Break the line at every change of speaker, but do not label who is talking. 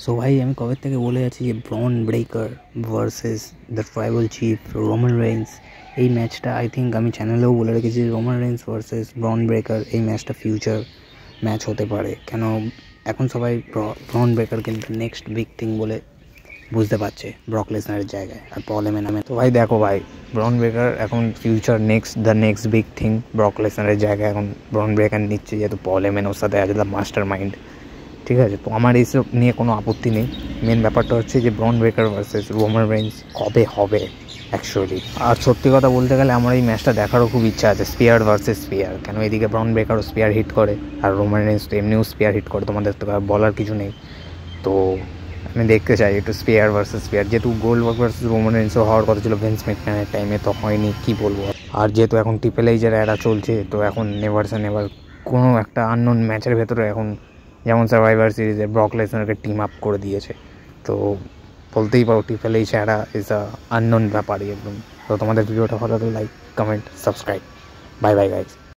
So ভাই আমি কবে থেকে বলে যাচ্ছি যে ব্রন breaker versus the tribal chief Roman Reigns, এই ম্যাচটা আই থিঙ্ক আমি চ্যানেলেও বলে রেখেছি রোমান রেইন্স ভার্সেস ব্রন ব্রেকার এই ম্যাচটা ফিউচার ম্যাচ হতে পারে। কেন এখন সবাই ব্রন ব্রেকারকে নেক্সট বিগ থিং বলে বুঝতে পারছে ব্রক লেসনারের জায়গায় আর পল হেমন নামে। তো ভাই দেখো ভাই, ব্রন ব্রেকার এখন future next big thing Brock লেসনারের জায়গায় এখন ব্রন ব্রেকার নিচ্ছে, যেহেতু পল হেমন ওর সাথে আছে দ্য মাস্টার মাইন্ড। ঠিক আছে, তো আমার এইসব নিয়ে কোনো আপত্তি নেই। মেন ব্যাপারটা হচ্ছে যে ব্রন ব্রেকার ভার্সেস রোমান রেইন্স কবে হবে অ্যাকচুয়ালি। আর সত্যি কথা বলতে গেলে আমার এই ম্যাচটা দেখারও খুব ইচ্ছা আছে, স্পিয়ার ভার্সেস স্পিয়ার। কেন এদিকে ব্রন ব্রেকারও স্পিয়ার হিট করে আর রোমান রেইন্স তো এমনিও স্পিয়ার হিট করে, তোমাদের তো বলার কিছু নেই। তো আমি দেখতে চাই একটু স্পিয়ার ভার্সেস স্পিয়ার, যেহেতু গোল্ডবার্গ ভার্সেস রোমান রেইন্সও হওয়ার কথা ছিল ভিন্স ম্যাকম্যানের টাইমে, তো হয়নি, কী বলবো। আর যেহেতু এখন ট্রিপল এইচের এরা চলছে, তো এখন নেভার সে নেভার কোনো একটা আননোন ম্যাচের ভেতরে এখন যেমন সার্ভাইভার সিরিজে ব্রক লেসনারকে টিম আপ করে দিয়েছে, তো বলতেই পারো ট্রিপল এইচ এরা ইজ আ আননোন ব্যাপারই একদম। তো তোমাদের ভিডিওটা ভালো লাগলে like, comment, subscribe. Bye bye guys.